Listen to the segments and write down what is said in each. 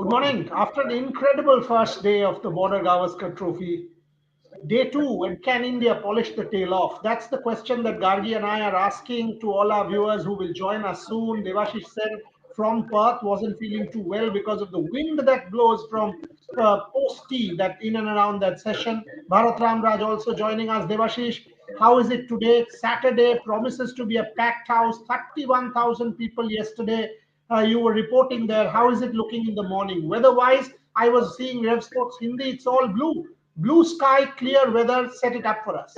Good morning. After an incredible first day of the Border Gavaskar Trophy, day two, when can India polish the tail off? That's the question that Gargi and I are asking to all our viewers who will join us soon. Devashish Sen from Perth wasn't feeling too well because of the wind that blows from post tea, that in and around that session. Bharat Ramraj also joining us. Devashish, how is it today? Saturday promises to be a packed house. 31,000 people yesterday. You were reporting there. How is it looking in the morning? Weather-wise, I was seeing Rev Sports Hindi. It's all blue. Blue sky, clear weather, set it up for us.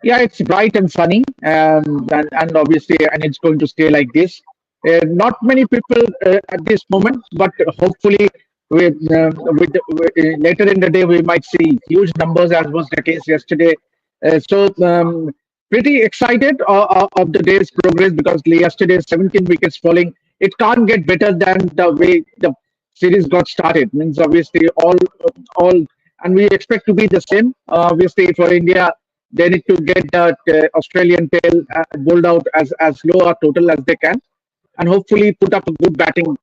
Yeah, it's bright and sunny, and obviously, and it's going to stay like this. Not many people at this moment, but hopefully, later in the day, we might see huge numbers, as was the case yesterday. So, pretty excited of the day's progress because yesterday 17 wickets falling. It can't get better than the way the series got started. Means obviously all, and we expect to be the same. Obviously, for India, they need to get that Australian tail bowled out as low a total as they can, and hopefully put up a good batting.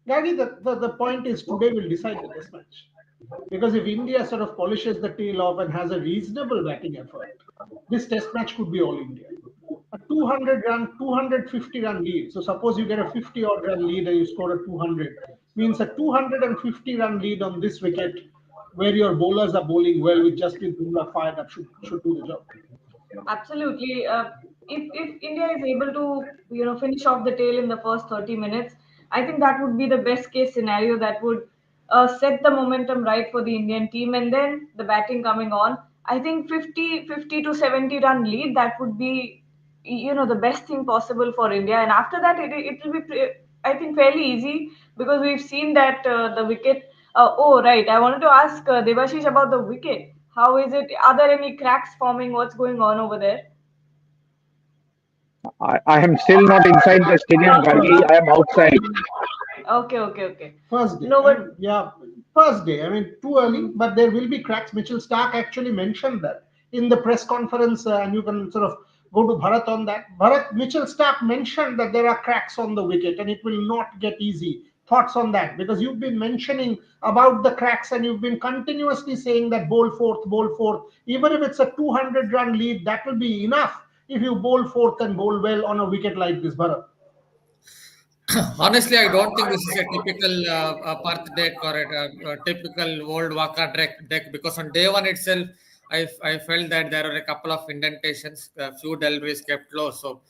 Gary, the point is today will decide the test match. Because if India sort of polishes the tail off and has a reasonable batting effort, this test match could be all India. A 200 run, 250 run lead. So suppose you get a 50 odd run lead and you score a 200, means a 250 run lead on this wicket where your bowlers are bowling well with Jasprit Bumrah fired up should do the job. Absolutely. If India is able to finish off the tail in the first 30 minutes, I think that would be the best case scenario that would set the momentum right for the Indian team, and then the batting coming on. I think 50 to 70 run lead, that would be the best thing possible for India, and after that it will be I think fairly easy because we've seen that the wicket. Oh right, I wanted to ask Devashish about the wicket. How is it? Are there any cracks forming? What's going on over there? I am still not inside the stadium, Gargi. I am outside. Okay. First day. No, but Yeah, first day. I mean, too early, but there will be cracks. Mitchell Stark actually mentioned that in the press conference, and you can sort of go to Bharat on that. Mitchell Stark mentioned that there are cracks on the wicket and it will not get easy. Thoughts on that? Because you've been mentioning about the cracks and you've been continuously saying that bowl fourth, bowl fourth. Even if it's a 200 run lead, that will be enough if you bowl fourth and bowl well on a wicket like this, Bharat. Honestly, I don't think this is a typical Perth deck or a typical old Waka deck because on day one itself, I felt that there were a couple of indentations, a few deliveries kept low. So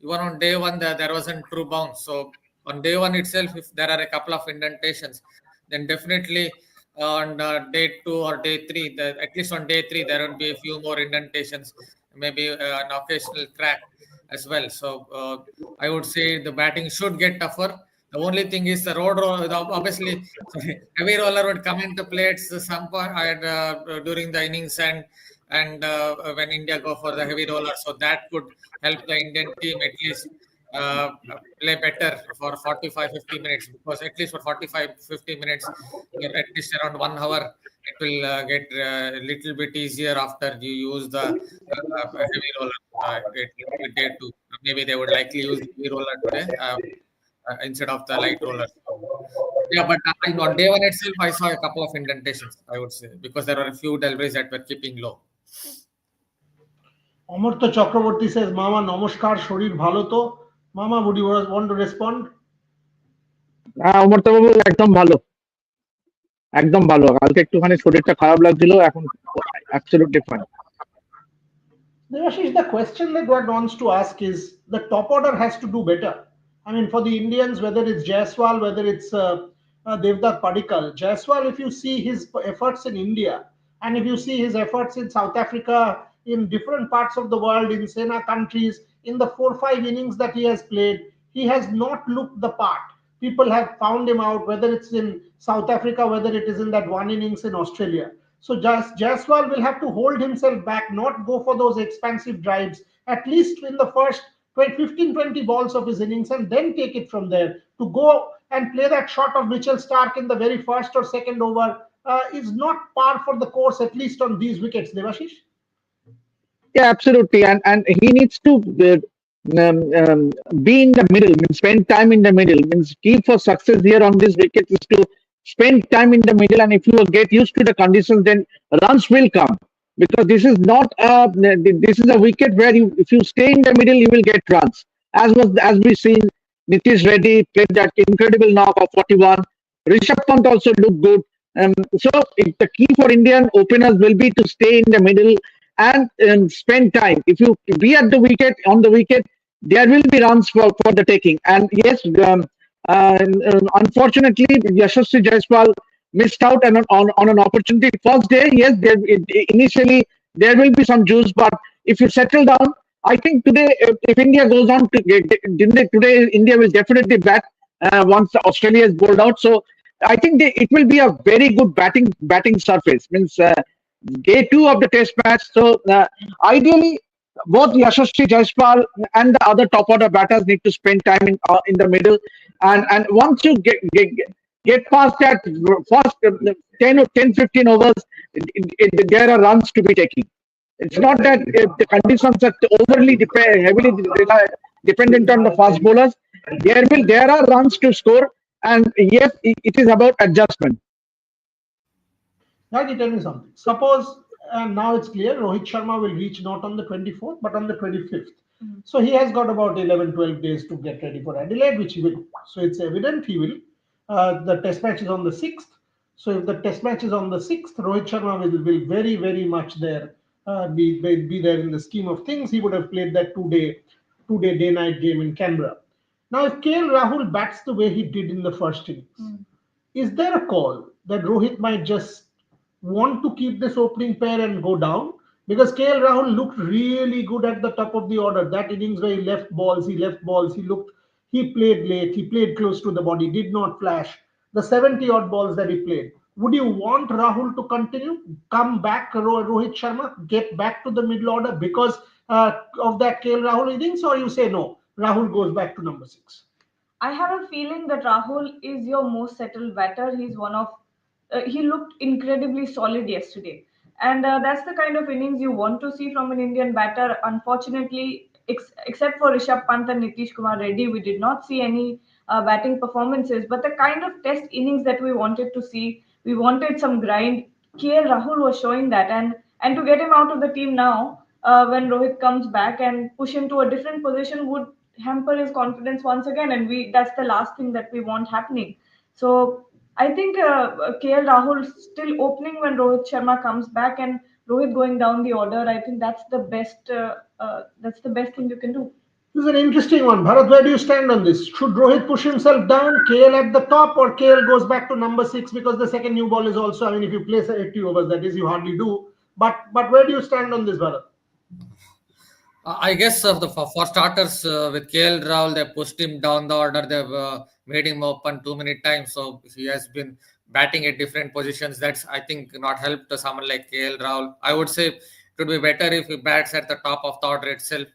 even on day one, there wasn't true bounce. So on day one itself, if there are a couple of indentations, then definitely on day two or day three, at least on day three, there will be a few more indentations, maybe an occasional crack as well. So I would say the batting should get tougher. The only thing is the road roll. Obviously, heavy roller would come into play at some point during the innings and when India go for the heavy roller. So that could help the Indian team at least play better for 45-50 minutes because at least for 45-50 minutes, at least around 1 hour, it will get a little bit easier after you use the heavy roller. Day two. Maybe they would likely use the heavy roller today instead of the light roller. Yeah, but on day one itself, I saw a couple of indentations, I would say, because there were a few deliveries that were keeping low. Amartya Chakraborty says, Mama, namaskar, shorir bhalo to. Mama, would you want to respond? Amartya বাবু একদম ভালো কালকে একটুখানি শরীরটা খারাপ লাগছিল এখন absolutely fine Devashish, the question that one wants to ask is the top order has to do better. I mean, for the Indians, whether it's Jaiswal, whether it's Devdutt Padikkal, Jaiswal, if you see his efforts in India and if you see his efforts in South Africa, in different parts of the world, in Sena countries, in the 4-5 innings that he has played, he has not looked the part. People have found him out, whether it's in South Africa, whether it is in that one innings in Australia. So Jaiswal will have to hold himself back, not go for those expansive drives, at least in the first 15-20 balls of his innings, and then take it from there. To go and play that shot of Mitchell Stark in the very first or second over is not par for the course, at least on these wickets, Devashish. Yeah, absolutely, and he needs to be in the middle, means spend time in the middle, means key for success here on this wicket is to spend time in the middle, and if you get used to the conditions, then runs will come. Because this is a wicket where you, if you stay in the middle, you will get runs. As we seen, Nitish Reddy played that incredible knock of 41. Rishabh Pant also looked good. The key for Indian openers will be to stay in the middle and spend time. If you be at the wicket, on the wicket, there will be runs for the taking. And yes, unfortunately, Yashasvi Jaiswal missed out on an opportunity. First day, yes, initially there will be some juice, but if you settle down, I think today, if India goes on today, India will definitely bat once Australia is bowled out. So I think it will be a very good batting surface. Means day two of the test match. So ideally, both Yashasvi Jaiswal and the other top order batters need to spend time in the middle. And once you get past that first 10 or 10, 15 overs, there are runs to be taken. It's not that the conditions are overly heavily dependent on the fast bowlers. There are runs to score, and yes, it is about adjustment. Raghi, tell me something. Suppose now it's clear Rohit Sharma will reach not on the 24th but on the 25th. So he has got about 11, 12 days to get ready for Adelaide, which he will do. So it's evident he will. The test match is on the 6th. So if the test match is on the 6th, Rohit Sharma will very, very much there, be there in the scheme of things. He would have played that two-day day-night game in Canberra. Now, if KL Rahul bats the way he did in the first innings, is there a call that Rohit might just want to keep this opening pair and go down? Because KL Rahul looked really good at the top of the order. That innings where he left balls, he played late, he played close to the body, did not flash. The 70 odd balls that he played. Would you want Rahul to continue, come back, Rohit Sharma, get back to the middle order because of that KL Rahul innings, or you say no, Rahul goes back to number 6? I have a feeling that Rahul is your most settled batter. He's one of he looked incredibly solid yesterday, and that's the kind of innings you want to see from an Indian batter. Unfortunately, except for Rishabh Pant and Nitish Kumar Reddy, we did not see any batting performances. But the kind of test innings that we wanted to see, we wanted some grind. KL Rahul was showing that, and to get him out of the team now, when Rohit comes back and push him to a different position would hamper his confidence once again, and we that's the last thing that we want happening. So I think KL Rahul still opening when Rohit Sharma comes back, and Rohit going down the order. I think that's the best. That's the best thing you can do. This is an interesting one. Bharat, where do you stand on this? Should Rohit push himself down, KL at the top, or KL goes back to number 6 because the second new ball is also, I mean, if you play 80 overs, that is, you hardly do. But where do you stand on this, Bharat? I guess for starters, with KL Rahul, they pushed him down the order. They've made him open too many times. So he has been batting at different positions. That's, I think, not helped to someone like KL Rahul. I would say it would be better if he bats at the top of the order itself.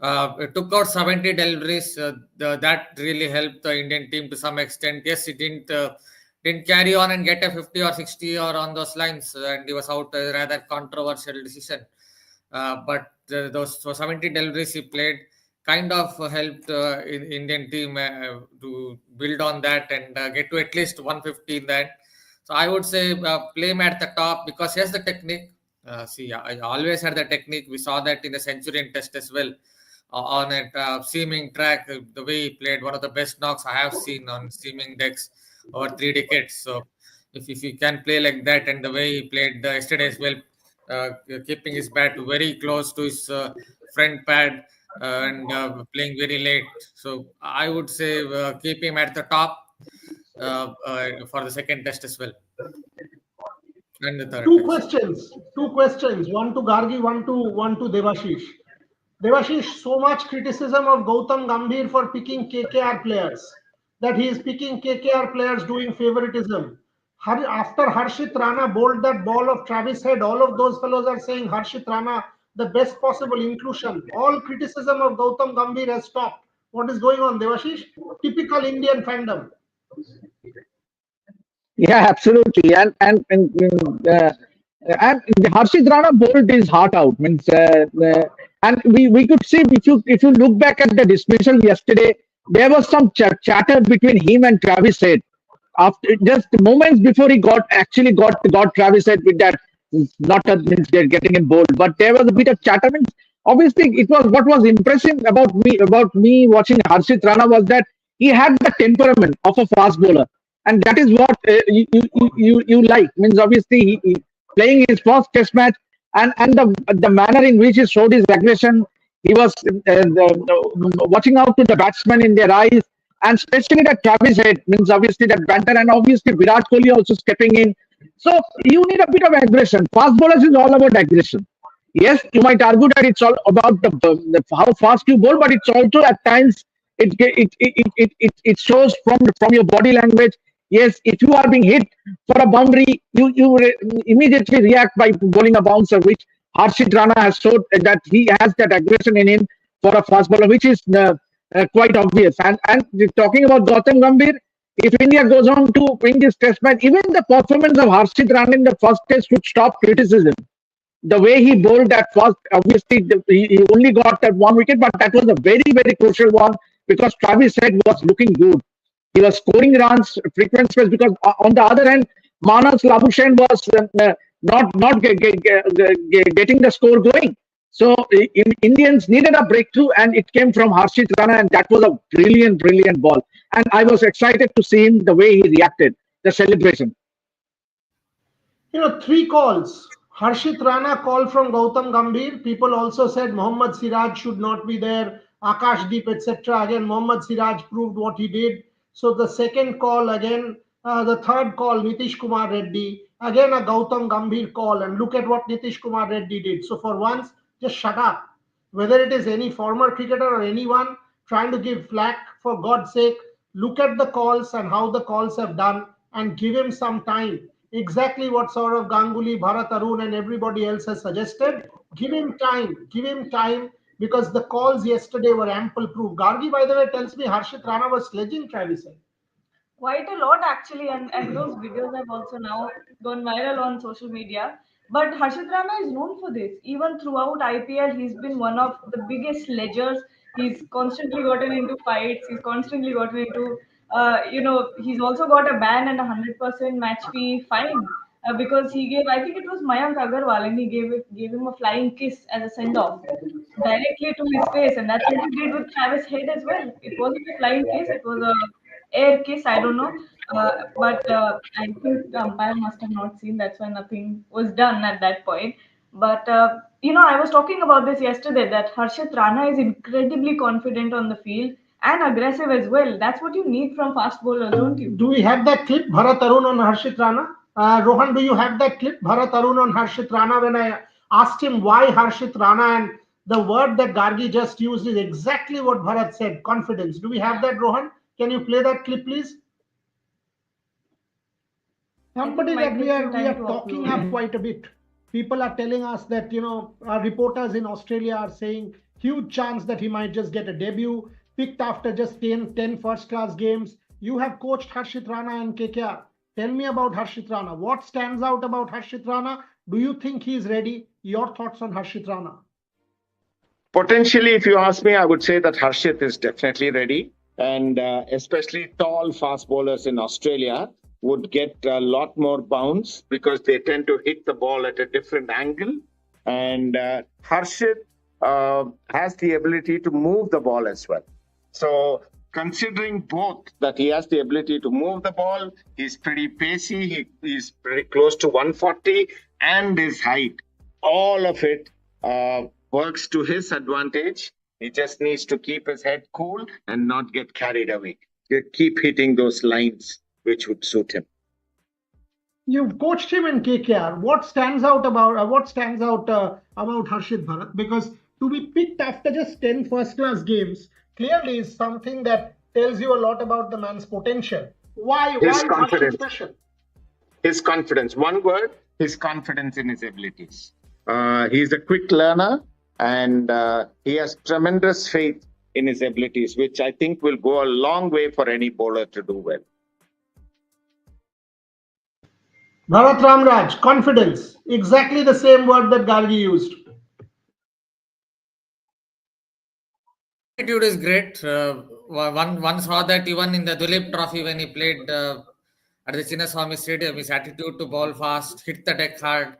It took out 70 deliveries. That really helped the Indian team to some extent. Yes, it didn't carry on and get a 50 or 60 or on those lines, and he was out a rather controversial decision. But those 70 deliveries he played kind of helped Indian team to build on that and get to at least 150 in that. So I would say play him at the top because he has the technique. I always had the technique. We saw that in the Centurion Test as well. On a seaming track, the way he played, one of the best knocks I have seen on seaming decks over 3 decades. So if you can play like that, and the way he played yesterday as well, keeping his bat very close to his front pad and playing very late. So I would say keep him at the top for the second test as well. And the third test. Two questions. One to Gargi, one to Devashish. Devashish, so much criticism of Gautam Gambhir for picking KKR players, that he is picking KKR players doing favoritism. After Harshit Rana bowled that ball of Travis Head, all of those fellows are saying Harshit Rana, the best possible inclusion. All criticism of Gautam Gambhir has stopped. What is going on, Devashish? Typical Indian fandom. Yeah, absolutely. And And Harshit Rana bowled his heart out. Means, and we could see if you look back at the dismissal yesterday, there was some chatter between him and Travis Head. After just moments before he got Travis Head with that not a, means getting him bowled, but there was a bit of chatter. Means obviously it was what was impressive about me watching Harshit Rana was that he had the temperament of a fast bowler, and that is what you like. Means obviously he playing his first test match, and the manner in which he showed his aggression, he was watching out to the batsmen in their eyes, and especially that Travis Head, means obviously that banter, and obviously Virat Kohli also stepping in. So you need a bit of aggression. Fast bowlers is all about aggression. Yes, you might argue that it's all about how fast you bowl, but it's also at times it shows from your body language. Yes, if you are being hit for a boundary, you immediately react by bowling a bouncer, which Harshit Rana has showed that he has that aggression in him for a fast bowler, which is quite obvious. And talking about Gautam Gambhir, if India goes on to win this test match, even the performance of Harshit Rana in the first test should stop criticism. The way he bowled that first, obviously he only got that one wicket, but that was a very, very crucial one because Travis Head was looking good. He was scoring runs, frequent space, because on the other hand, Manas Labuschagne was not getting the score going. So Indians needed a breakthrough, and it came from Harshit Rana, and that was a brilliant, brilliant ball. And I was excited to see him the way he reacted, the celebration. Three calls. Harshit Rana call from Gautam Gambhir. People also said Mohammad Siraj should not be there, Akash Deep, etc. Again, Mohammad Siraj proved what he did. So the second call again, the third call, Nitish Kumar Reddy. Again, a Gautam Gambhir call. And look at what Nitish Kumar Reddy did. So for once, just shut up. Whether it is any former cricketer or anyone trying to give flack, for God's sake, look at the calls and how the calls have done and give him some time. Exactly what Saurav Ganguly, Bharat Arun, and everybody else has suggested. Give him time, because the calls yesterday were ample proof. Gargi, by the way, tells me Harshit Rana was sledging Travis Head. Quite a lot actually, and those videos have also now gone viral on social media. But Harshit Rana is known for this. Even throughout IPL, he's been one of the biggest sledgers. He's constantly gotten into fights. He's constantly gotten into, he's also got a ban and 100% match fee fine because he gave, I think it was Mayank Agarwal, and he gave him a flying kiss as a send off directly to his face, and that's what he did with Travis Head as well. It wasn't a flying kiss; it was a air kiss. I don't know, but I think the umpire must have not seen. That's why nothing was done at that point. But I was talking about this yesterday that Harshit Rana is incredibly confident on the field and aggressive as well. That's what you need from fast bowlers, don't you? Do we have that clip, Bharat Arun on Harshit Rana? Rohan, do you have that clip, Bharat Arun on Harshit Rana, when I asked him why Harshit Rana, and the word that Gargi just used is exactly what Bharat said, confidence. Do we have that, Rohan? Can you play that clip, please? Somebody that we are talking up quite a bit. People are telling us that, our reporters in Australia are saying huge chance that he might just get a debut, picked after just 10 first-class games. You have coached Harshit Rana and KKR. Tell me about Harshit Rana. What stands out about Harshit Rana? Do you think he's ready? Your thoughts on Harshit Rana? Potentially, if you ask me, I would say that Harshit is definitely ready. And especially tall fast bowlers in Australia would get a lot more bounce because they tend to hit the ball at a different angle. And Harshit has the ability to move the ball as well. So considering both that he has the ability to move the ball, he's pretty pacey, he's pretty close to 140, and his height, all of it works to his advantage. He just needs to keep his head cool and not get carried away. Keep hitting those lines which would suit him. You've coached him in KKR. What stands out about Harshit, Bharat? Because to be picked after just 10 first-class games clearly is something that tells you a lot about the man's potential. Why is Harshit special? His confidence. One word, his confidence in his abilities. He's a quick learner, and he has tremendous faith in his abilities, which I think will go a long way for any bowler to do well. Bharat Ramraj, confidence. Exactly the same word that Gargi used. Attitude is great. One saw that even in the Dulip Trophy when he played at the Chinnaswamy Stadium, his attitude to ball fast, hit the deck hard,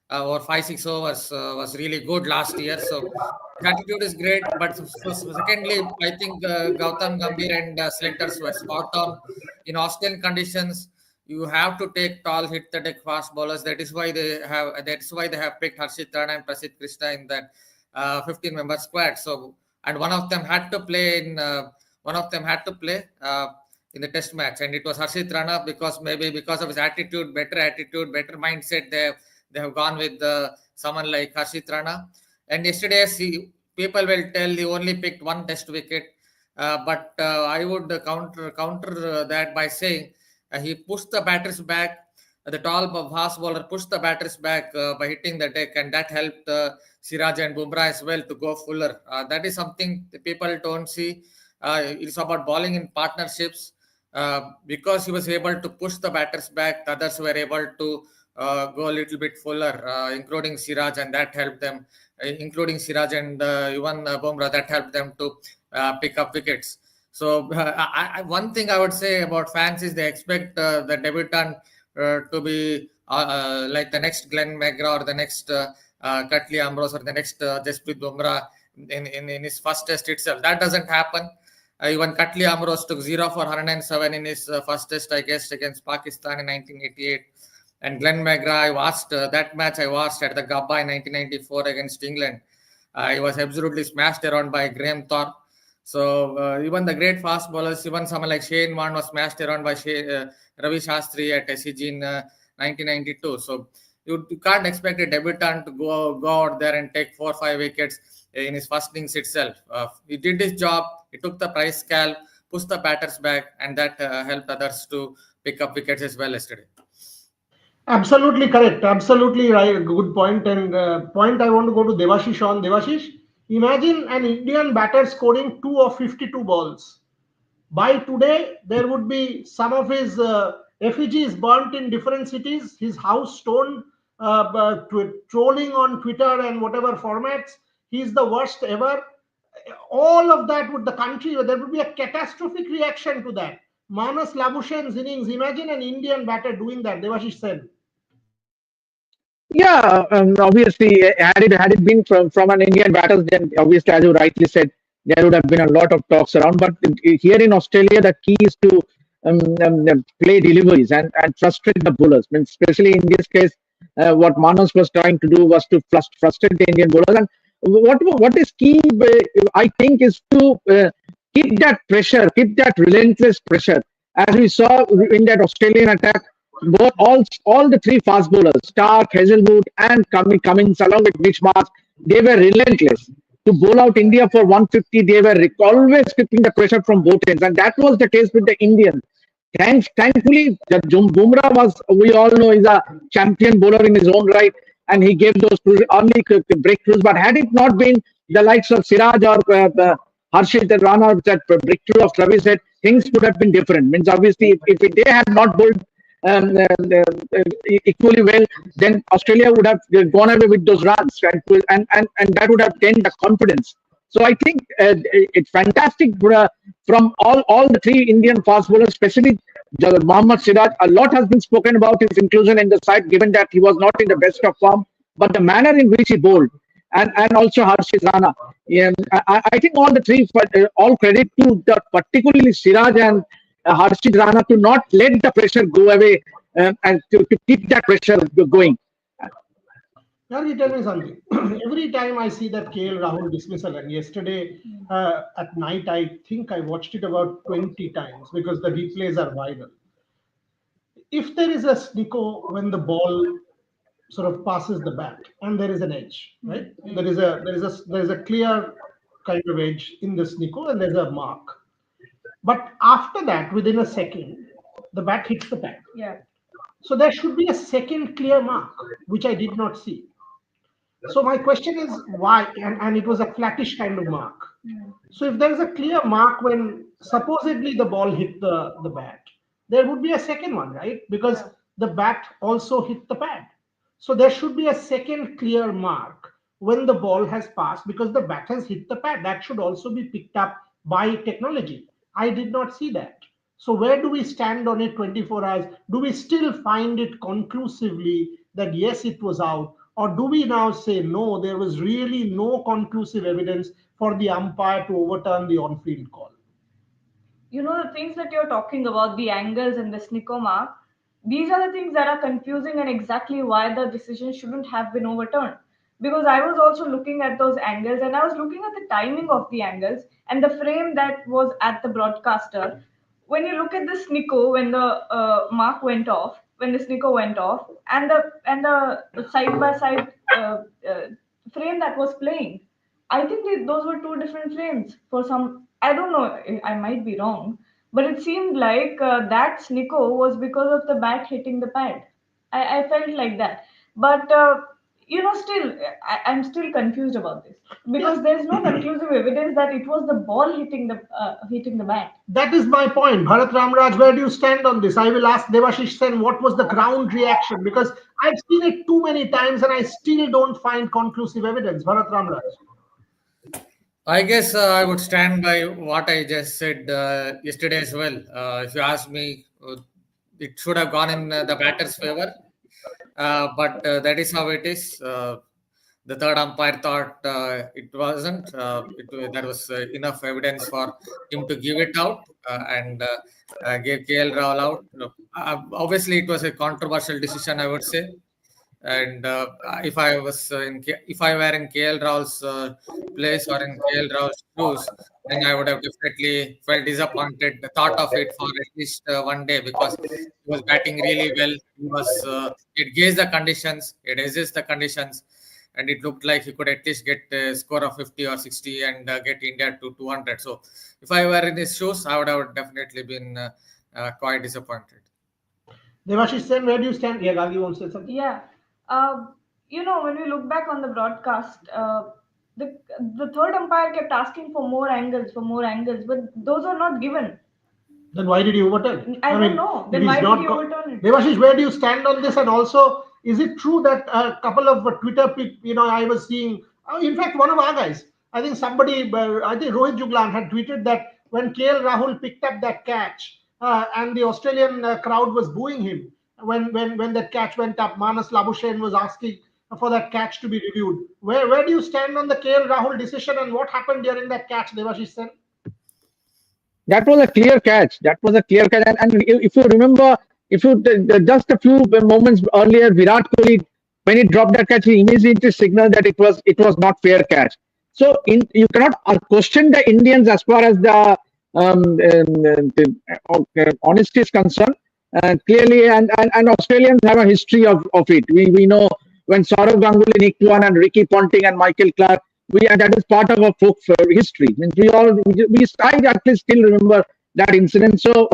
over 5 6 overs was really good last year. So his attitude is great. But secondly, I think Gautam Gambhir and selectors were spot on. In Australian conditions, you have to take tall, hit the deck fast bowlers. That is why they have. That is why they have picked Harshit Rana and Prasidh Krishna in that 15-member squad. So and one of them had to play in in the test match, and it was Harshit Rana because maybe because of his attitude, better mindset. They have gone with someone like Harshit Rana. And yesterday, people will tell he only picked one test wicket, but I would counter that by saying he pushed the batters back. The tall fast bowler pushed the batters back by hitting the deck, and that helped Siraj and Bumrah as well to go fuller. That is something the people don't see. It's about bowling in partnerships. Because he was able to push the batters back, the others were able to go a little bit fuller, including Siraj, and that helped them, including Siraj and even Bumrah, that helped them to pick up wickets. So, one thing I would say about fans is they expect the debutant to be like the next Glenn McGrath or the next Cutley Ambrose or the next Jasprit Bumrah in his first test itself. That doesn't happen. Even Cutley Ambrose took 0 for 107 in his first test, I guess, against Pakistan in 1988. And Glenn McGrath, I watched that match. I watched at the Gabba in 1994 against England. He was absolutely smashed around by Graham Thorpe. So even the great fast bowlers, even someone like Shane Warne was smashed around by Ravi Shastri at SCG in 1992. So you can't expect a debutant to go out there and take 4 or 5 wickets in his first innings itself. He did his job. He took the price scale, pushed the batters back, and that helped others to pick up wickets as well yesterday. Absolutely correct. Absolutely right. Good point. And point I want to go to Devashish on. Devashish, imagine an Indian batter scoring 2 of 52 balls. By today, there would be some of his effigies burnt in different cities, his house stoned, trolling on Twitter and whatever formats. He's the worst ever. All of that would the country, there would be a catastrophic reaction to that. Manas Labuschagn's innings, imagine an Indian batter doing that, Devashish said. Yeah, obviously, had it been from an Indian batters, then obviously, as you rightly said, there would have been a lot of talks around. But here in Australia, the key is to play deliveries and frustrate the bowlers. I mean, especially in this case, what Manas was trying to do was to frustrate the Indian bowlers. And what is key, I think, is to keep that pressure, keep that relentless pressure. As we saw in that Australian attack, all the three fast bowlers, Stark, Hazelwood, and Cummins, along with Mitch Marsh, they were relentless to bowl out India for 150. They were always keeping the pressure from both ends, and that was the case with the Indians. Thankfully, Bumrah was, we all know, is a champion bowler in his own right, and he gave those early breakthroughs. But had it not been the likes of Siraj or Harshit and Rana, that breakthrough of Travis said, things could have been different. Means obviously, if they had not bowled equally well, then Australia would have gone away with those runs, and that would have gained the confidence. So I think it's fantastic from all the three Indian fast bowlers, especially Mohammad Siraj. A lot has been spoken about his inclusion in the side, given that he was not in the best of form, but the manner in which he bowled, and also Harshit Rana. I think all the three, all credit to particularly Siraj and Harshit Rana to not let the pressure go away and to keep that pressure going. Now, tell me something. Every time I see that KL Rahul dismissal, and yesterday at night, I think I watched it about 20 times because the replays are viral. If there is a snicko when the ball sort of passes the bat and there is an edge, right? There is a clear kind of edge in the snicko and there's a mark. But after that, within a second, the bat hits the pad. Yeah. So there should be a second clear mark, which I did not see. So my question is why? And it was a flattish kind of mark. So if there is a clear mark when supposedly the ball hit the bat, there would be a second one, right? Because the bat also hit the pad. So there should be a second clear mark when the ball has passed because the bat has hit the pad. That should also be picked up by technology. I did not see that. So where do we stand on it 24 hours? Do we still find it conclusively that yes, it was out? Or do we now say no, there was really no conclusive evidence for the umpire to overturn the on field call? The things that you're talking about, the angles and the snicko mark, these are the things that are confusing and exactly why the decision shouldn't have been overturned. Because I was also looking at those angles and I was looking at the timing of the angles and the frame that was at the broadcaster. When you look at the snicko, when the mark went off, when the snicko went off, and the side by side frame that was playing, I think those were two different frames. For some, I don't know, I might be wrong, but it seemed like that snicko was because of the bat hitting the pad. I felt like that, but still, I'm still confused about this because there's no conclusive evidence that it was the ball hitting the bat. That is my point. Bharat Ramraj, where do you stand on this? I will ask Devashish Sen what was the ground reaction because I've seen it too many times and I still don't find conclusive evidence. Bharat Ramraj. I guess I would stand by what I just said yesterday as well. If you ask me, it should have gone in the batter's favor, but that is how it is. The third umpire thought it wasn't. There was enough evidence for him to give it out and gave KL Rahul out. Obviously, it was a controversial decision, I would say. And if I was if I were in KL Rahul's place or in KL Rahul's shoes, then I would have definitely felt disappointed. The thought of it for at least one day because he was batting really well. It gauged the conditions, it assessed the conditions, and it looked like he could at least get a score of 50 or 60 and get India to 200. So if I were in his shoes, I would have definitely been quite disappointed. Devashish Sen, where do you stand? Yeah, Gagi wants to say something. Yeah. Uh, when we look back on the broadcast, the third umpire kept asking for more angles, but those are not given. Then why did he overturn? I don't know. Then why did he overturn it? Devashish, where do you stand on this? And also, is it true that a couple of Twitter people, I was seeing, in fact, one of our guys, I think I think Rohit Juglan had tweeted that when KL Rahul picked up that catch and the Australian crowd was booing him when that catch went up, Manas Labuschagne was asking for that catch to be reviewed. Where do you stand on the KL Rahul decision and what happened during that catch, Devashish Sen? That was a clear catch. That was a clear catch. And if you remember, just a few moments earlier, Virat Kohli, when he dropped that catch, he immediately signaled that it was not fair catch. So you cannot question the Indians as far as the honesty is concerned. Clearly, and Australians have a history of it. We know when Saurav Ganguly, Nick Tuan, and Ricky Ponting and Michael Clark, and that is part of our folk history. Means I at least still remember that incident. So,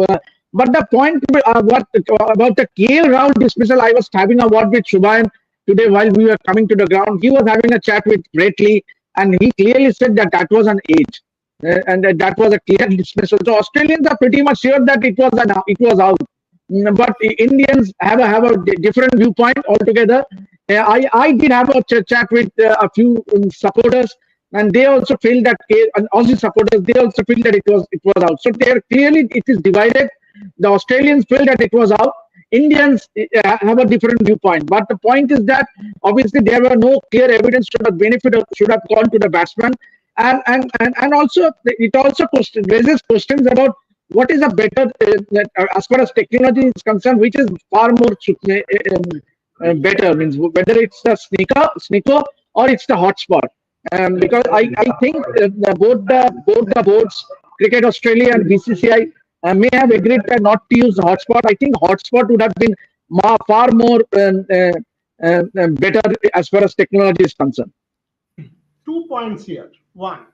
but the point about the KL Rahul dismissal, I was having a word with Shubhayan today while we were coming to the ground. He was having a chat with Brett Lee, and he clearly said that was an age, and that was a clear dismissal. So Australians are pretty much sure that it was out. But Indians have a different viewpoint altogether. I did have a chat with a few supporters, and they also feel that, and Aussie supporters, they also feel that it was out. So clearly it is divided. The Australians feel that it was out. Indians have a different viewpoint. But the point is that obviously there were no clear evidence to the benefit should have gone to the batsman, and also it also raises questions about what is a better, as far as technology is concerned, which is far more better, means whether it's the sneaker or it's the hotspot. Because I think both the boards, Cricket Australia and BCCI, may have agreed not to use the hotspot. I think hotspot would have been far more better as far as technology is concerned. 2 points here. One,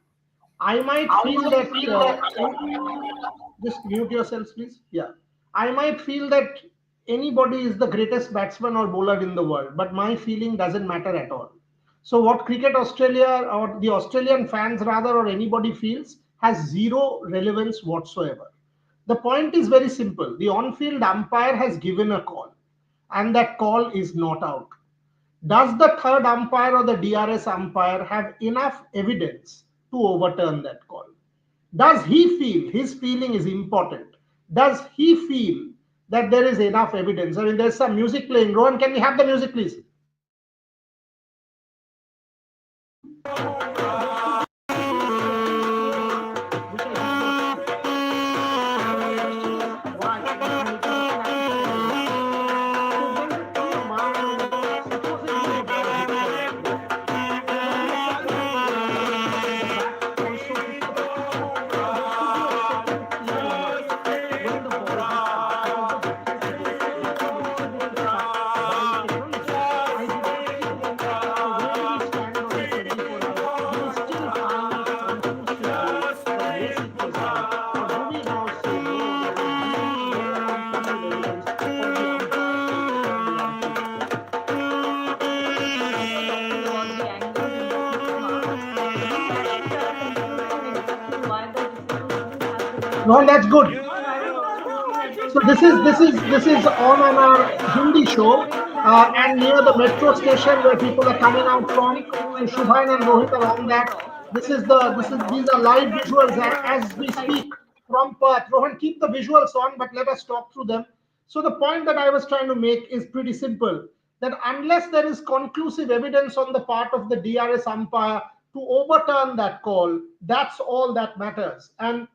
I might feel that just mute yourselves, please. Yeah, I might feel that anybody is the greatest batsman or bowler in the world, but my feeling doesn't matter at all. So what Cricket Australia or the Australian fans rather or anybody feels has zero relevance whatsoever. The point is very simple. The on-field umpire has given a call. and that call is not out. Does the third umpire or the DRS umpire have enough evidence to overturn that call? Does he feel, his feeling is important, does he feel that there is enough evidence? I mean, there's some music playing. Rohan, can we have the music, please? No, that's good. So this is on our Hindi show, and near the metro station where people are coming out from. So Shubhan and Rohit are on that. These are live visuals as we speak from Perth. Rohan, keep the visuals on, but let us talk through them. So the point that I was trying to make is pretty simple. That unless there is conclusive evidence on the part of the DRS umpire to overturn that call, that's all that matters. And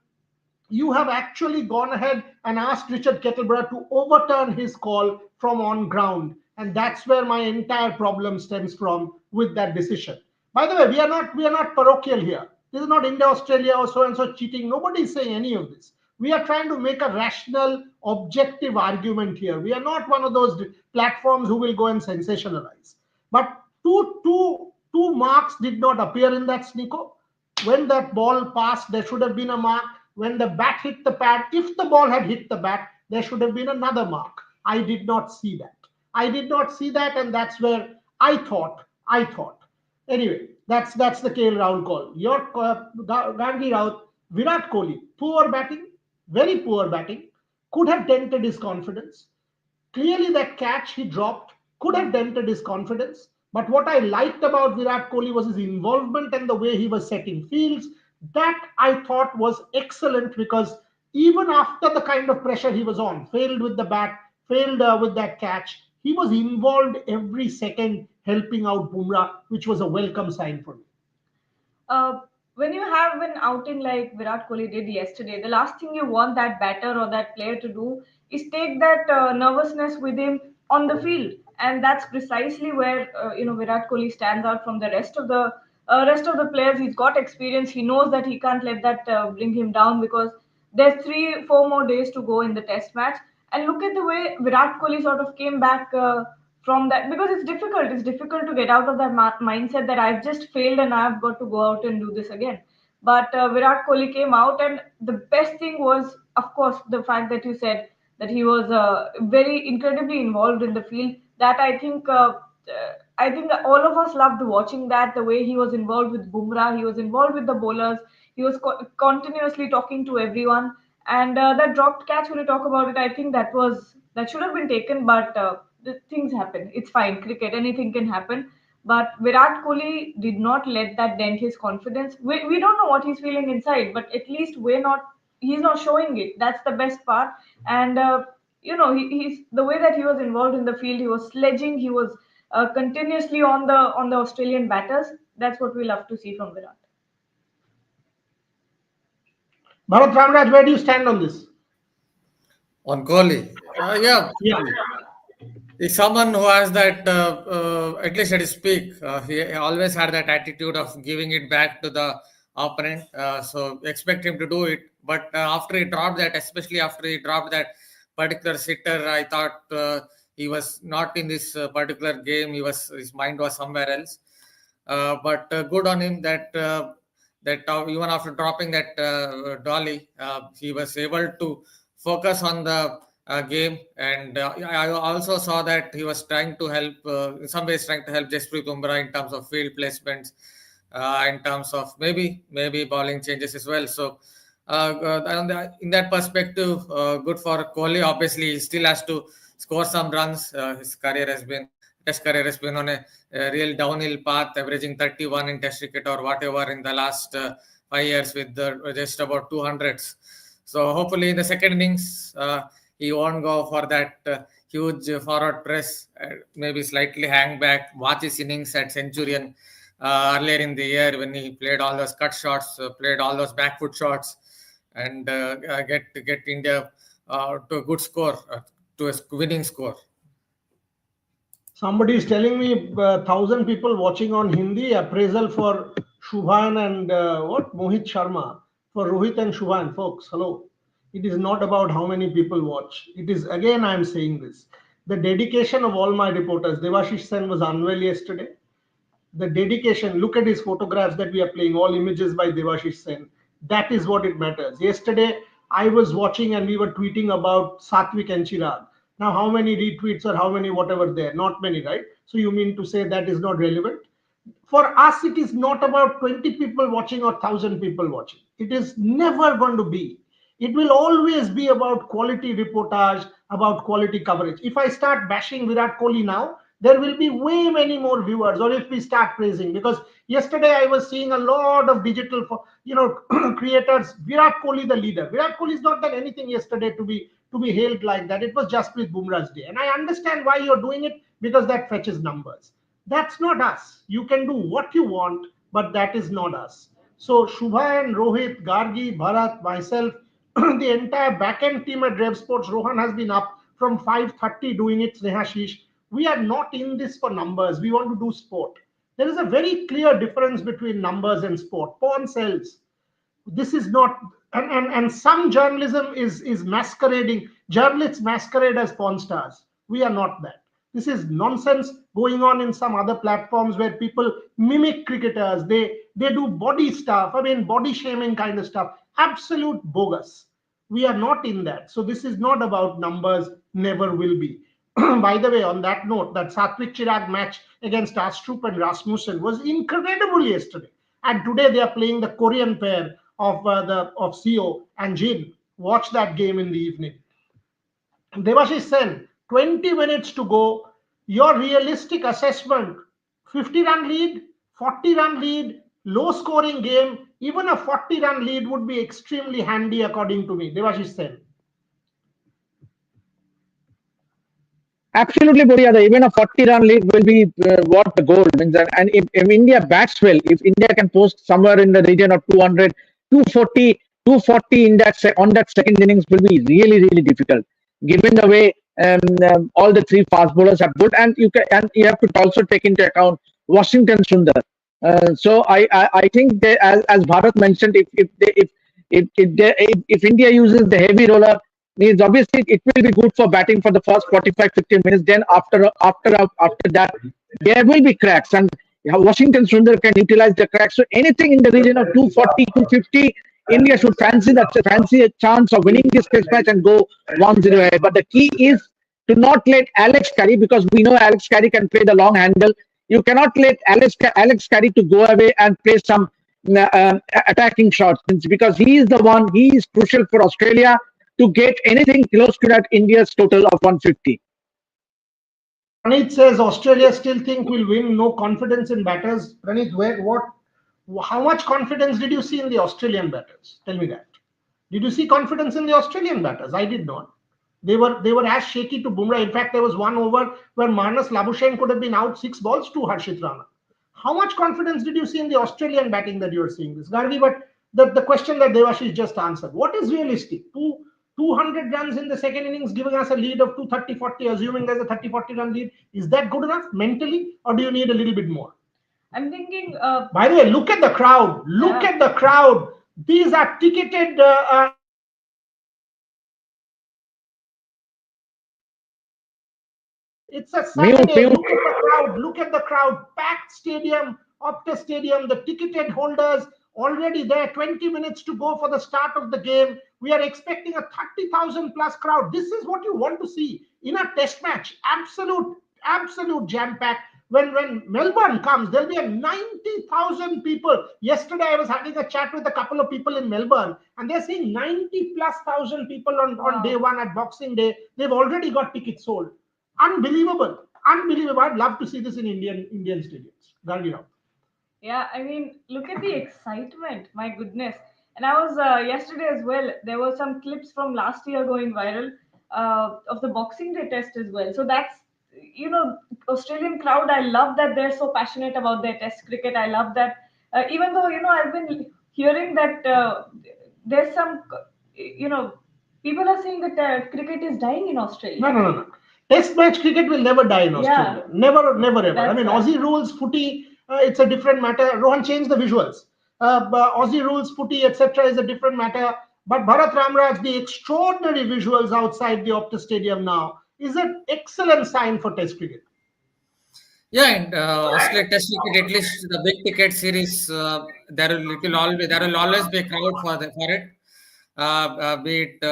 you have actually gone ahead and asked Richard Kettleborough to overturn his call from on ground. And that's where my entire problem stems from with that decision. By the way, we are not parochial here. This is not India, Australia, or so and so cheating. Nobody is saying any of this. We are trying to make a rational, objective argument here. We are not one of those platforms who will go and sensationalize. But two marks did not appear in that Sneeko. When that ball passed, there should have been a mark. When the bat hit the pad, if the ball had hit the bat, there should have been another mark. I did not see that. And that's where I thought. Anyway, that's the KL Rahul call. Your Gandhi Raut, Virat Kohli, poor batting, very poor batting, could have dented his confidence. Clearly, that catch he dropped could have dented his confidence. But what I liked about Virat Kohli was his involvement and the way he was setting fields. That I thought was excellent, because even after the kind of pressure he was on, failed with the bat, failed with that catch, he was involved every second helping out Bumrah, which was a welcome sign for me. When you have an outing like Virat Kohli did yesterday, the last thing you want that batter or that player to do is take that nervousness with him on the field, and that's precisely where Virat Kohli stands out from the rest of the players. He's got experience. He knows that he can't let that bring him down, because there's 3-4 more days to go in the Test match. And look at the way Virat Kohli sort of came back from that, because it's difficult. It's difficult to get out of that mindset that I've just failed and I've got to go out and do this again. But Virat Kohli came out, and the best thing was, of course, the fact that you said that he was very incredibly involved in the field. That I think all of us loved watching that. The way he was involved with Bumrah, he was involved with the bowlers. He was continuously talking to everyone. And that dropped catch, when you talk about it, I think that should have been taken, but the things happen. It's fine. Cricket, anything can happen. But Virat Kohli did not let that dent his confidence. We don't know what he's feeling inside, but at least he's not showing it. That's the best part. And he's the way that he was involved in the field. He was sledging. He was continuously on the Australian batters. That's what we love to see from Virat. Bharat Ramraj, where do you stand on this? On Kohli, yeah. He's someone who has that, at least at his peak, he always had that attitude of giving it back to the opponent. So expect him to do it. But after he dropped that, especially after he dropped that particular sitter, I thought he was not in this particular game. His mind was somewhere else. But good on him that even after dropping that dolly, he was able to focus on the game. And I also saw that he was trying to help, in some ways, trying to help Jasprit Bumrah in terms of field placements, in terms of maybe bowling changes as well. So in that perspective, good for Kohli. Obviously, he still has to score some runs. His Test career has been on a real downhill path, averaging 31 in Test cricket or whatever in the last 5 years with just about 200s. So hopefully in the second innings, he won't go for that huge forward press, maybe slightly hang back, watch his innings at Centurion earlier in the year when he played all those cut shots, played all those back foot shots, and get India to a good score, to a winning score. Somebody is telling me 1,000 people watching on Hindi. Appraisal for Shubhan and Mohit Sharma, for Rohit and Shubhan. Folks, hello. It is not about how many people watch. It is, again, I am saying this. The dedication of all my reporters. Devashish Sen was unwell yesterday. The dedication, look at his photographs that we are playing, all images by Devashish Sen. That is what it matters. Yesterday, I was watching and we were tweeting about Satvik and Chirag. Now, how many retweets or how many whatever there? Not many, right? So you mean to say that is not relevant? For us, it is not about 20 people watching or 1,000 people watching. It is never going to be. It will always be about quality reportage, about quality coverage. If I start bashing Virat Kohli now, there will be way many more viewers. Or if we start praising, because yesterday I was seeing a lot of digital, creators. Virat Kohli, the leader. Virat Kohli has not done anything yesterday to be hailed like that. It was Jasprit Bumrah's day, and I understand why you're doing it, because that fetches numbers. That's not us. You can do what you want, but that is not us. So Shubha and Rohit, Gargi, Bharat, myself, the entire back-end team at Rev Sports, Rohan has been up from 5:30 doing it, Snehashish. We are not in this for numbers. We want to do sport. There is a very clear difference between numbers and sport. Porn sells. This is not, and some journalism is masquerading. Journalists masquerade as porn stars. We are not that. This is nonsense going on in some other platforms where people mimic cricketers. They do body stuff. I mean, body shaming kind of stuff. Absolute bogus. We are not in that. So this is not about numbers. Never will be. By the way, on that note, that Satvik Chirag match against Astrup and Rasmussen was incredible yesterday. And today they are playing the Korean pair of Seo and Jin. Watch that game in the evening. Devashish Sen, 20 minutes to go. Your realistic assessment, 50-run lead, 40-run lead, low scoring game, even a 40-run lead would be extremely handy according to me. Devashish Sen. Absolutely, Boria. Even a 40-run lead will be what the goal means. And if India bats well, if India can post somewhere in the region of 200, 240, 240 in that on that second innings will be really, really difficult, given the way all the three fast bowlers are good, and you have to also take into account Washington Sundar. So I think they, as Bharat mentioned, if India uses the heavy roller, means obviously it will be good for batting for the first 45-50 minutes. Then after that, there will be cracks, and Washington Sundar can utilize the cracks. So anything in the region of 240, 250, India should fancy a chance of winning this test match and go 1-0 ahead. But the key is to not let Alex Carey, because we know Alex Carey can play the long handle. You cannot let Alex Carey to go away and play some attacking shots, because he is the one. He is crucial for Australia to get anything close to that India's total of 150. Pranit says Australia still think will win. No confidence in batters. Pranit, how much confidence did you see in the Australian batters? Tell me that. Did you see confidence in the Australian batters? I did not. They were as shaky to Bumrah. In fact, there was one over where Marnus Labuschagne could have been out 6 balls to Harshit Rana. How much confidence did you see in the Australian batting that you are seeing this? Gargi, but the question that Devashish just answered, what is realistic? 200 runs in the second innings, giving us a lead of 230-40, assuming there's a 30-40 run lead. Is that good enough mentally, or do you need a little bit more? I'm thinking. By the way, look at the crowd. Look at the crowd. These are ticketed. It's a Saturday. Look at the crowd. Look at the crowd. Packed stadium, Optus Stadium. The ticketed holders already there. 20 minutes to go for the start of the game. We are expecting a 30,000 plus crowd. This is what you want to see in a test match. Absolute jam pack. When Melbourne comes, there'll be a 90,000 people. Yesterday, I was having a chat with a couple of people in Melbourne, and they're saying 90 plus thousand people on day Wow. one at Boxing Day. They've already got tickets sold. Unbelievable. Unbelievable. I'd love to see this in Indian stadiums. Gandhi Rao. Yeah, I mean, look at the excitement. My goodness. And I was yesterday as well. There were some clips from last year going viral of the Boxing Day test as well. So that's, Australian crowd. I love that they're so passionate about their test cricket. I love that. Even though, I've been hearing that there's some, you know, people are saying that cricket is dying in No, Australia. no, no, no. Test match cricket will never die in Yeah, Australia. Never, never, ever. I that's mean, right. Aussie rules, footy, it's a different matter. Rohan, change the visuals. But Aussie rules, footy, etc., is a different matter. But Bharat Ramraj, the extraordinary visuals outside the Optus Stadium now is an excellent sign for Test cricket. Yeah, and Australia Test cricket, at least the big ticket series, there will always be a crowd for it. Be it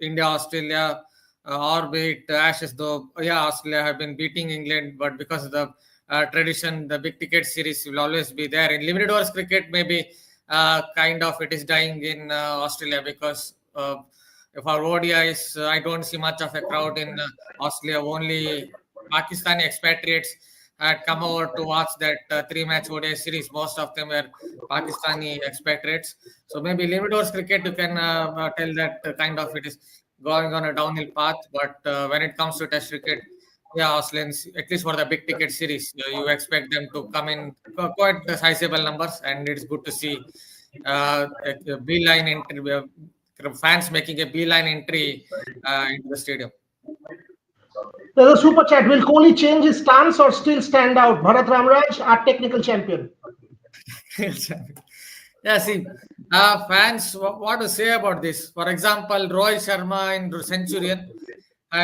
India, Australia, or be it Ashes. Though, yeah, Australia have been beating England, but because of the tradition, the big ticket series will always be there. In limited overs cricket, maybe kind of it is dying in Australia because for ODIs, I don't see much of a crowd in Australia. Only Pakistani expatriates had come over to watch that three-match ODI series. Most of them were Pakistani expatriates. So maybe limited overs cricket, you can tell that kind of it is going on a downhill path. But when it comes to Test cricket, yeah, Australians, at least for the big ticket series, you expect them to come in quite sizable numbers, and it's good to see a beeline entry, fans making a beeline entry into the stadium. There's a super chat. Will Kohli change his stance or still stand out? Bharat Ramraj, our technical champion. Yeah, see, fans, what to say about this? For example, Roy Sharma in Centurion,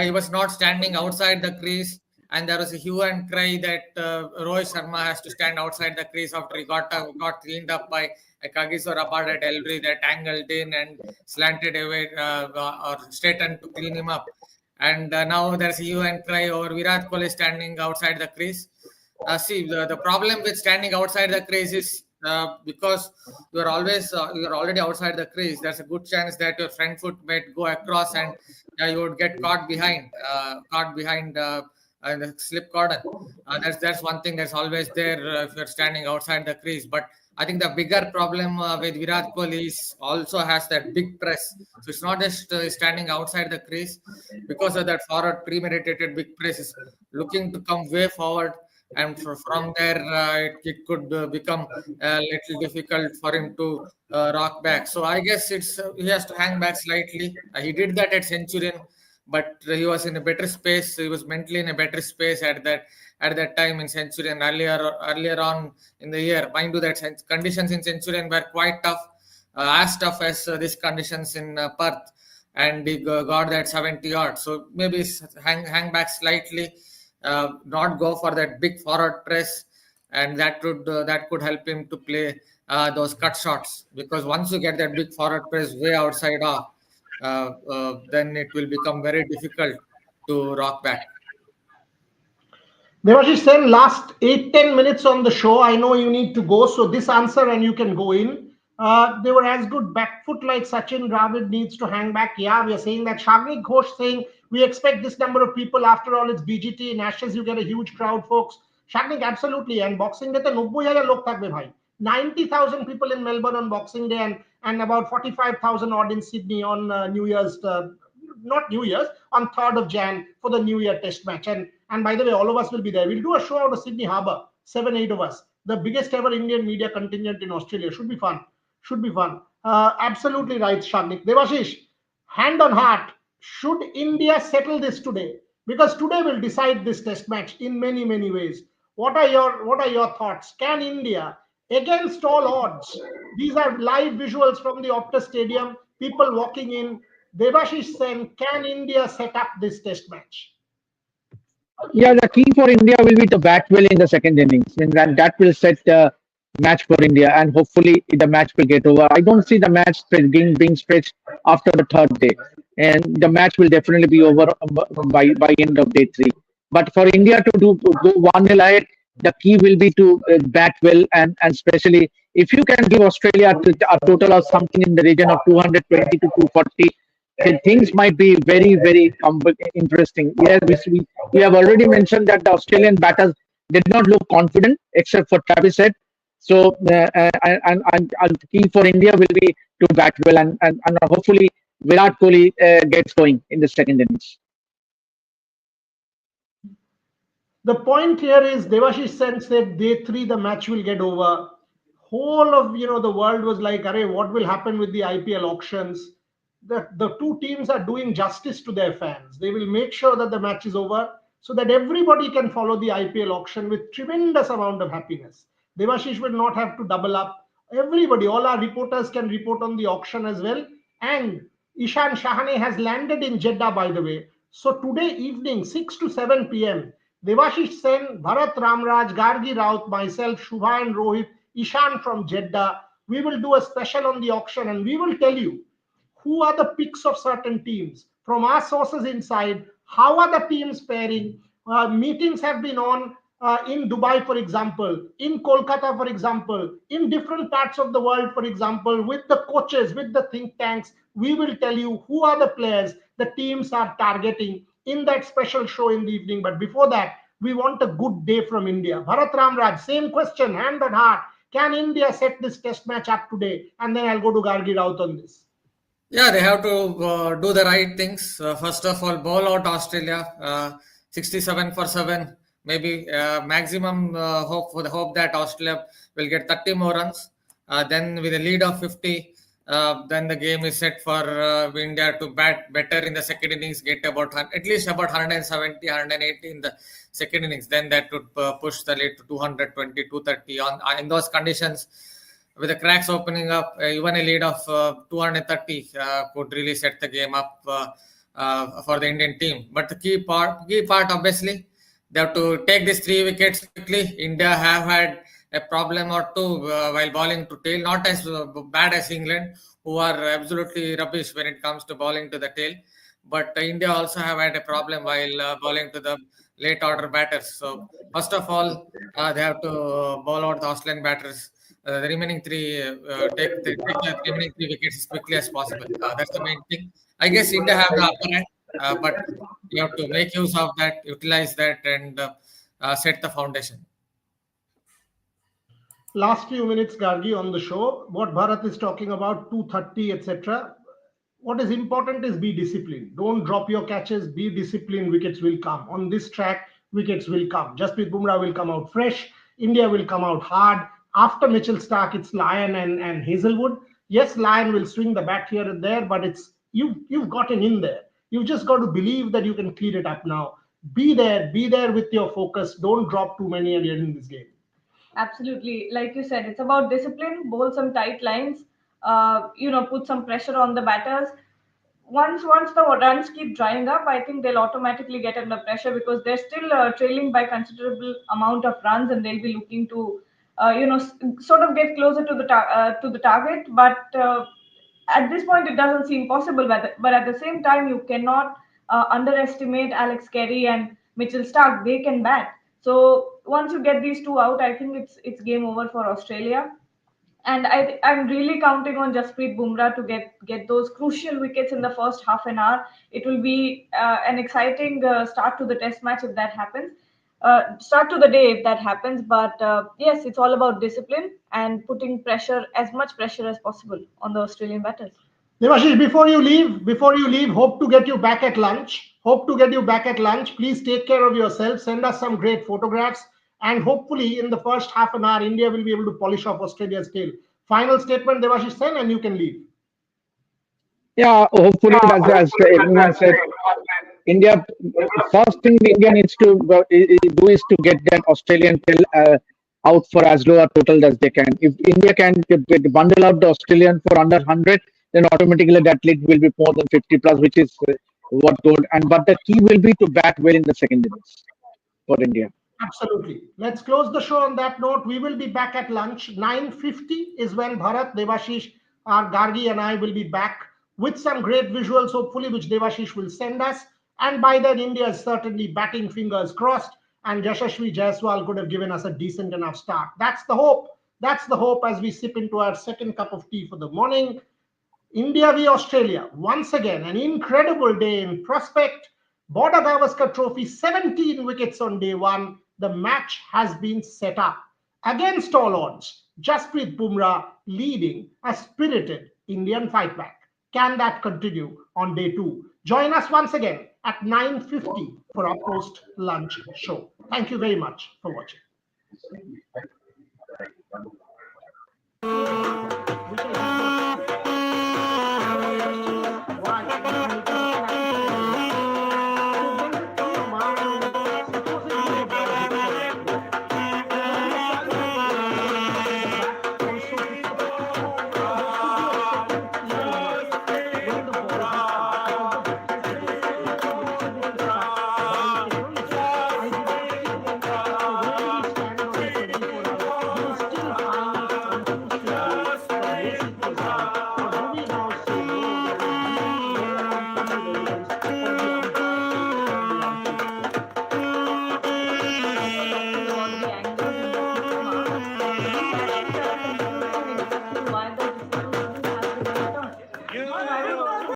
he was not standing outside the crease, and there was a hue and cry that Roy Sharma has to stand outside the crease after he got cleaned up by Kagiso Rabada at Elbury that angled in and slanted away or straightened to clean him up. And now there's a hue and cry over Virat Kohli standing outside the crease. See, the problem with standing outside the crease is because you're already outside the crease. There's a good chance that your front foot might go across and you would get caught behind in the slip cordon. That's one thing that's always there if you're standing outside the crease. But I think the bigger problem with Virat Kohli is also has that big press. So it's not just standing outside the crease because of that forward premeditated big press is looking to come way forward, and from there it could become a little difficult for him to rock back. So I guess it's he has to hang back slightly. He did that at Centurion, but he was in a better space. He was mentally in a better space at that time in Centurion earlier on in the year. Mind you, that conditions in Centurion were quite tough, as tough as these conditions in Perth, and he got that 70 odd. So maybe hang back slightly, not go for that big forward press, and that could help him to play those cut shots. Because once you get that big forward press way outside off, then it will become very difficult to rock back. Devashish Sen, last 8-10 minutes on the show. I know you need to go, so this answer and you can go in. They were as good back foot like Sachin Dravid needs to hang back. Yeah, we are saying that. Shagrik Ghosh saying we expect this number of people. After all, it's BGT. In Ashes, you get a huge crowd, folks. Shagrik, absolutely. And Boxing Day, 90,000 log thakbe bhai. 90,000 people in Melbourne on Boxing Day and about 45,000 odd in Sydney on New Year's, not New Year's, on 3rd of Jan for the New Year test match. And by the way, all of us will be there. We'll do a show out of Sydney Harbour, 7-8 of us. The biggest ever Indian media contingent in Australia. Should be fun. Should be fun. Absolutely right, Shagnik. Devashish, hand on heart, should India settle this today? Because today will decide this test match in many, many ways. What are your thoughts? Can India, against all odds, these are live visuals from the Optus Stadium, people walking in. Devashish Sen, can India set up this test match? Yeah, the key for India will be to bat well in the second innings, and that will set the match for India, and hopefully the match will get over. I don't see the match being stretched after the third day, and the match will definitely be over by end of day 3. But for India to go 1-0 ahead, the key will be to bat well, and especially if you can give Australia a total of something in the region of 220 to 240, then things might be very, very interesting. Yes, we have already mentioned that the Australian batters did not look confident except for Travis Head. So, and key for India will be to bat well, and hopefully Virat Kohli gets going in the second innings. The point here is Devashish Sen said day three the match will get over. Whole of the world was like, "Arey, what will happen with the IPL auctions?" The two teams are doing justice to their fans. They will make sure that the match is over so that everybody can follow the IPL auction with tremendous amount of happiness. Devashish will not have to double up. Everybody, all our reporters can report on the auction as well. And Ishan Shahane has landed in Jeddah, by the way. So today evening, 6 to 7 p.m., Devashish Sen, Bharat Ramraj, Gargi Raut, myself, Shubha and Rohit, Ishan from Jeddah, we will do a special on the auction and we will tell you who are the picks of certain teams from our sources inside, how are the teams pairing. Meetings have been on in Dubai, for example, in Kolkata, for example, in different parts of the world, for example, with the coaches, with the think tanks. We will tell you who are the players the teams are targeting in that special show in the evening. But before that, we want a good day from India. Bharat Ramraj, same question, hand on heart. Can India set this test match up today? And then I'll go to Gargi Raut on this. Yeah, they have to do the right things. First of all, bowl out Australia, 67 for 7. Maybe maximum hope that Australia will get 30 more runs. Then with a lead of 50, then the game is set for India to bat better in the second innings, get about at least about 170, 180 in the second innings. Then that would push the lead to 220, 230. In those conditions, with the cracks opening up, even a lead of 230 could really set the game up for the Indian team. But the key part, obviously, they have to take these 3 wickets quickly. India have had a problem or two while bowling to tail, not as bad as England, who are absolutely rubbish when it comes to bowling to the tail. But India also have had a problem while bowling to the late order batters. So first of all, they have to bowl out the Australian batters. The remaining 3 take the remaining 3 wickets as quickly as possible. That's the main thing. I guess India have the upper hand, but you have to make use of that, utilize that, and set the foundation. Last few minutes, Gargi, on the show. What Bharat is talking about, 230, etc. What is important is be disciplined. Don't drop your catches. Be disciplined. Wickets will come. On this track, wickets will come. Jasprit Bumrah will come out fresh. India will come out hard. After Mitchell Starc, it's Lyon and Hazelwood. Yes, Lyon will swing the bat here and there, but it's you've gotten in there. You've just got to believe that you can clean it up now. Be there with your focus. Don't drop too many and you're in this game. Absolutely. Like you said, it's about discipline, bowl some tight lines, put some pressure on the batters. Once the runs keep drying up, I think they'll automatically get under pressure because they're still trailing by considerable amount of runs, and they'll be looking to, sort of get closer to the target. But at this point, it doesn't seem possible. But at the same time, you cannot underestimate Alex Carey and Mitchell Starc. They can bat. So once you get these 2 out, I think it's game over for Australia. And I'm really counting on Jasprit Bumrah to get those crucial wickets in the first half an hour. It will be an exciting start to the test match if that happens. Start to the day if that happens. But yes, it's all about discipline and putting pressure, as much pressure as possible, on the Australian batters. Devashish, before you leave, hope to get you back at lunch. Please take care of yourself. Send us some great photographs. And hopefully, in the first half an hour, India will be able to polish off Australia's tail. Final statement, Devashish Sen, and you can leave. Yeah, hopefully, as everyone said, India, first thing India needs to do is to get that Australian tail out for as low a total as they can. If India can bundle out the Australian for under 100, then automatically that lead will be more than 50 plus, which is what good. But the key will be to bat well in the second innings for India. Absolutely. Let's close the show on that note. We will be back at lunch. 9:50 is when Bharat, Devashish, our Gargi and I will be back with some great visuals, hopefully, which Devashish will send us. And by then, India is certainly batting fingers crossed, and Yashasvi Jaiswal could have given us a decent enough start. That's the hope. That's the hope as we sip into our second cup of tea for the morning. India v Australia, once again, an incredible day in prospect. Border Gavaskar Trophy, 17 wickets on day one. The match has been set up. Against all odds, Jasprit Bumrah leading a spirited Indian fight back. Can that continue on day two? Join us once again at 9:50 for our post-lunch show. Thank you very much for watching.